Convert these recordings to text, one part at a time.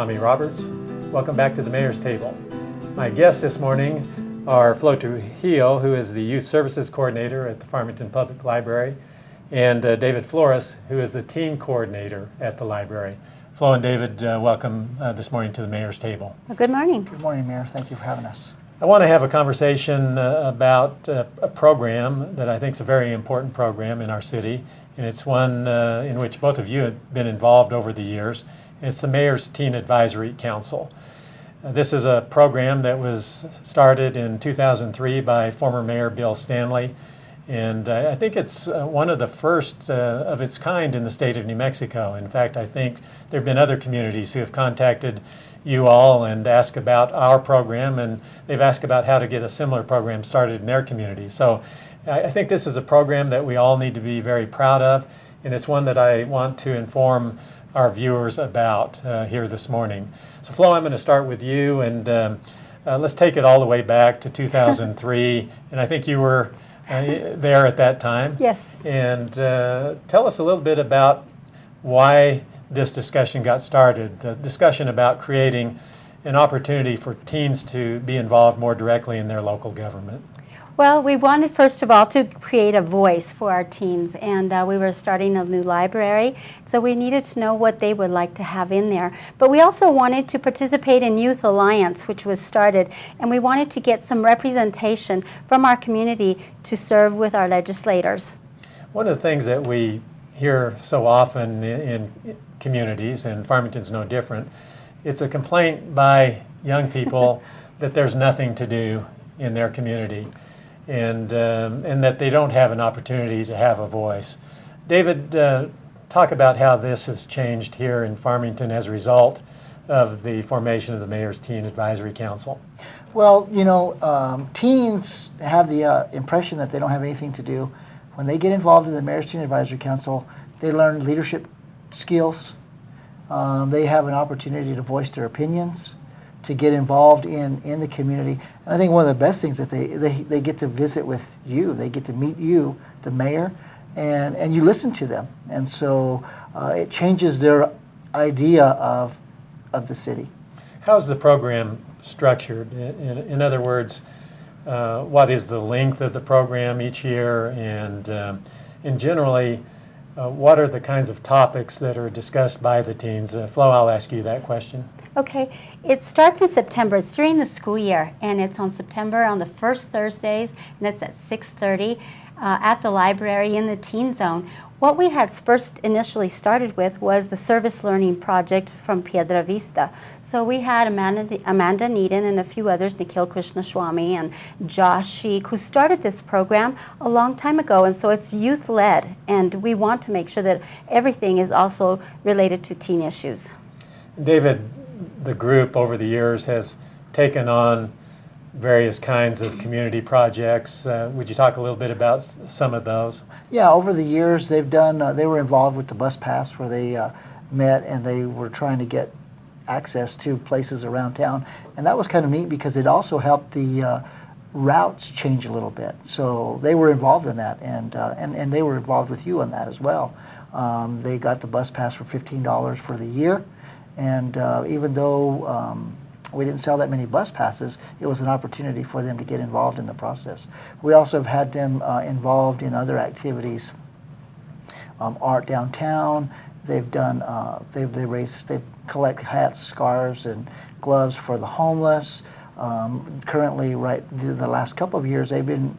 Tommy Roberts. Welcome back to the Mayor's Table. My guests this morning are Flo Trujillo, who is the Youth Services Coordinator at the Farmington Public Library, and David Flores, who is the Teen Coordinator at the library. Flo and David, welcome this morning to the Mayor's Table. Well, good morning. Good morning, Mayor. Thank you for having us. I want to have a conversation about a program that I think is a very important program in our city, and it's one in which both of you have been involved over the years. It's the Mayor's Teen Advisory Council. This is a program that was started in 2003 by former Mayor Bill Stanley, and I think it's one of the first of its kind in the state of New Mexico. In fact, I think there have been other communities who have contacted you all and asked about our program, and they've asked about how to get a similar program started in their community. So I think this is a program that we all need to be very proud of, and it's one that I want to inform our viewers about here this morning. So Flo, I'm going to start with you, and let's take it all the way back to 2003, and I think you were there at that time. Yes. And tell us a little bit about why this discussion got started, the discussion about creating an opportunity for teens to be involved more directly in their local government. Well, we wanted, first of all, to create a voice for our teens, and we were starting a new library, so we needed to know what they would like to have in there. But we also wanted to participate in Youth Alliance, which was started, and we wanted to get some representation from our community to serve with our legislators. One of the things that we hear so often in communities, and Farmington's no different, it's a complaint by young people that there's nothing to do in their community, and that they don't have an opportunity to have a voice. David, talk about how this has changed here in Farmington as a result of the formation of the Mayor's Teen Advisory Council. Well, you know, teens have the impression that they don't have anything to do. When they get involved in the Mayor's Teen Advisory Council, they learn leadership skills. They have an opportunity to voice their opinions, to get involved in the community. And I think one of the best things that they get to visit with you. They get to meet you, the mayor, and you listen to them. And so it changes their idea of the city. How's the program structured? In other words, what is the length of the program each year, and generally, what are the kinds of topics that are discussed by the teens? Flo, I'll ask you that question. Okay, it starts in September. It's during the school year, and it's on September on the first Thursdays, and it's at 6:30 at the library in the Teen Zone. What we had first initially started with was the Service Learning Project from Piedra Vista. So we had Amanda Needon and a few others, Nikhil Krishnaswamy and Josh Sheik, who started this program a long time ago. And so it's youth-led, and we want to make sure that everything is also related to teen issues. David, the group over the years has taken on various kinds of community projects. Would you talk a little bit about some of those? Yeah, over the years they've done, they were involved with the bus pass where they met and they were trying to get access to places around town. And that was kind of neat because it also helped the routes change a little bit. So they were involved in that, and they were involved with you on that as well. They got the bus pass for $15 for the year, and even though we didn't sell that many bus passes, it was an opportunity for them to get involved in the process. We also have had them involved in other activities, art downtown. They've done, they collect hats, scarves, and gloves for the homeless. Currently, the last couple of years, they've been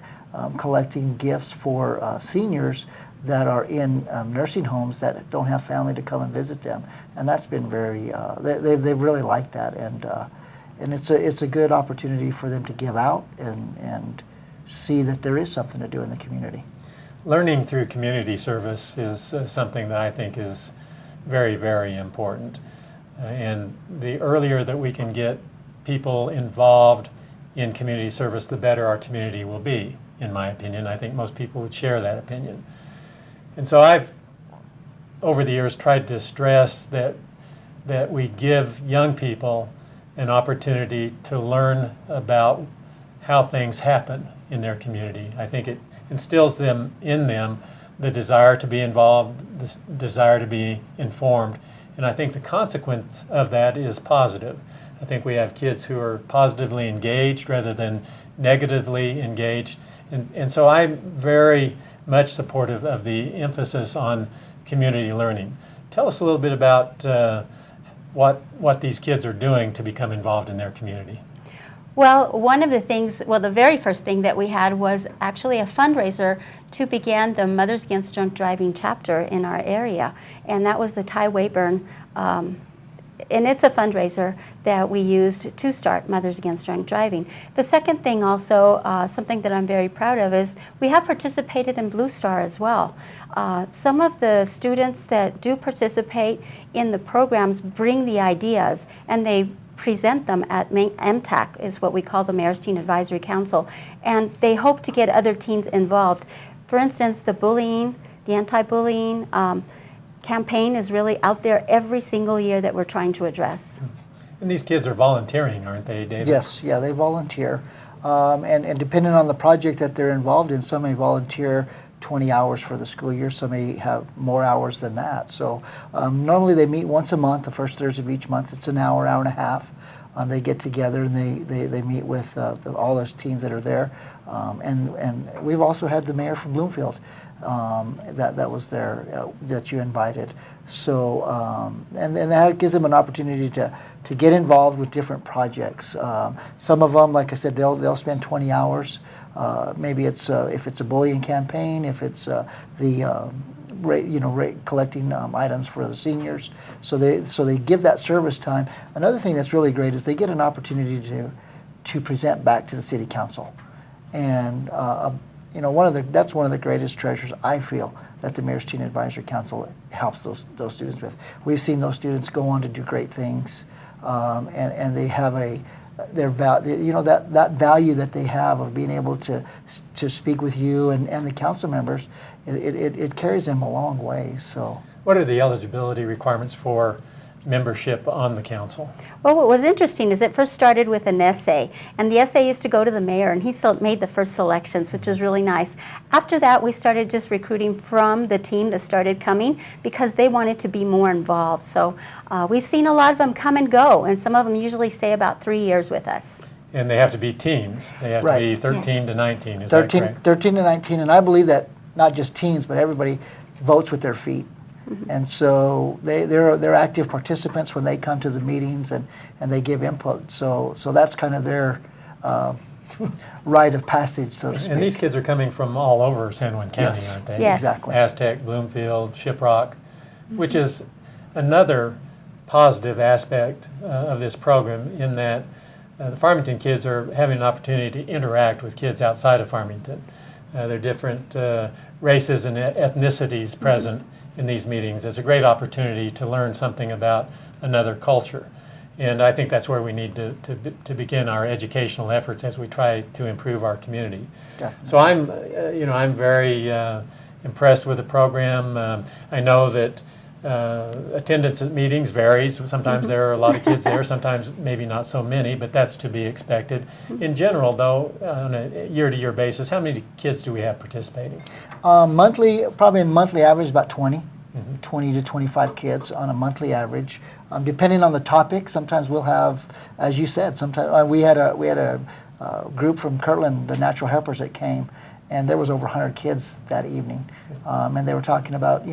collecting gifts for seniors that are in nursing homes that don't have family to come and visit them, and that's been very. They really like that, and it's a good opportunity for them to give out and see that there is something to do in the community. Learning through community service is something that I think is very, very important. And the earlier that we can get people involved in community service, the better our community will be, in my opinion. I think most people would share that opinion. And so I've, over the years, tried to stress that we give young people an opportunity to learn about how things happen in their community. I think it instills in them the desire to be involved, the desire to be informed, And I think the consequence of that is positive. I think we have kids who are positively engaged rather than negatively engaged. And so I'm very much supportive of the emphasis on community learning. Tell us a little bit about what these kids are doing to become involved in their community. Well, one of the things, well, the very first thing that we had was actually a fundraiser to begin the Mothers Against Drunk Driving chapter in our area. And that was the Ty Wayburn, and it's a fundraiser that we used to start Mothers Against Drunk Driving. The second thing also, something that I'm very proud of, is we have participated in Blue Star as well. Some of the students that do participate in the programs bring the ideas, and they present them at MTAC, is what we call the Mayor's Teen Advisory Council, and they hope to get other teens involved. For instance, the bullying, the anti-bullying campaign is really out there every single year that we're trying to address. And these kids are volunteering, aren't they, David? Yes, yeah, they volunteer. And depending on the project that they're involved in, some may volunteer 20 hours for the school year, some may have more hours than that. So normally they meet once a month, the first Thursday of each month. It's an hour, hour and a half. They get together and they meet with all those teens that are there. And we've also had the mayor from Bloomfield that was there, that you invited. So, and that gives them an opportunity to get involved with different projects. Some of them, like I said, they'll spend 20 hours. Maybe it's if it's a bullying campaign, if it's collecting items for the seniors. So they give that service time. Another thing that's really great is they get an opportunity to present back to the city council, and that's one of the greatest treasures I feel that the Mayor's Teen Advisory Council helps those students with. We've seen those students go on to do great things, and they have that value that they have of being able to speak with you and the council members. It carries them a long way. So, what are the eligibility requirements for membership on the council? Well, what was interesting is it first started with an essay, and the essay used to go to the mayor, and he made the first selections, which was really nice. After that, we started just recruiting from the team that started coming because they wanted to be more involved. So we've seen a lot of them come and go, and some of them usually stay about 3 years with us. And they have to be teens. They have Right. to be 13 to 19, is 13, that correct? 13 to 19, and I believe that not just teens, but everybody votes with their feet. And so they're active participants when they come to the meetings and they give input. So that's kind of their rite of passage, so to speak. And these kids are coming from all over San Juan County, Yes. aren't they? Yes. Exactly. Aztec, Bloomfield, Shiprock, which is another positive aspect of this program in that the Farmington kids are having an opportunity to interact with kids outside of Farmington. There are different races and ethnicities present in these meetings. It's a great opportunity to learn something about another culture. And I think that's where we need to begin our educational efforts as we try to improve our community. Definitely. So I'm very impressed with the program. I know that attendance at meetings varies. Sometimes there are a lot of kids there, sometimes maybe not so many, but that's to be expected. In general, though, on a year-to-year basis, how many kids do we have participating? Monthly, probably in monthly average, about 20. 20 to 25 kids on a monthly average. Depending on the topic, sometimes we'll have, as you said, sometimes we had a group from Kirtland, the natural helpers that came, and there was over 100 kids that evening, and they were talking about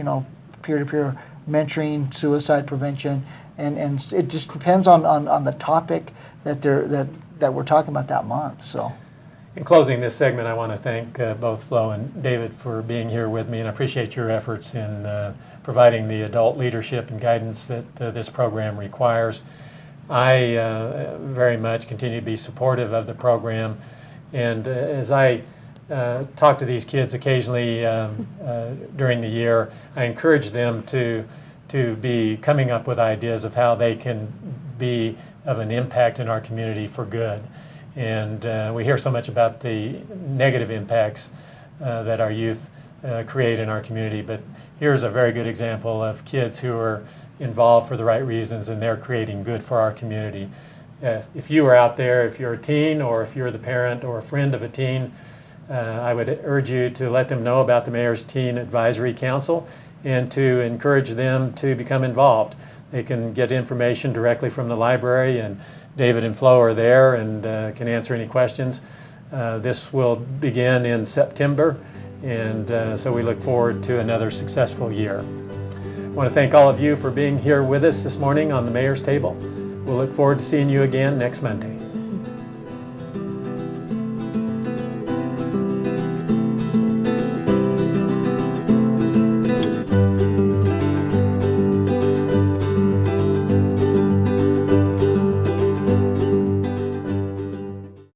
peer-to-peer mentoring, suicide prevention, and it just depends on the topic that we're talking about that month. So. In closing this segment, I want to thank both Flo and David for being here with me, and I appreciate your efforts in providing the adult leadership and guidance that this program requires. I very much continue to be supportive of the program, and as I talk to these kids occasionally during the year, I encourage them to be coming up with ideas of how they can be of an impact in our community for good. And we hear so much about the negative impacts that our youth create in our community, but here's a very good example of kids who are involved for the right reasons and they're creating good for our community. If you are out there, if you're a teen or if you're the parent or a friend of a teen, I would urge you to let them know about the Mayor's Teen Advisory Council and to encourage them to become involved. They can get information directly from the library, and David and Flo are there and can answer any questions. This will begin in September, and so we look forward to another successful year. I want to thank all of you for being here with us this morning on the Mayor's Table. We'll look forward to seeing you again next Monday.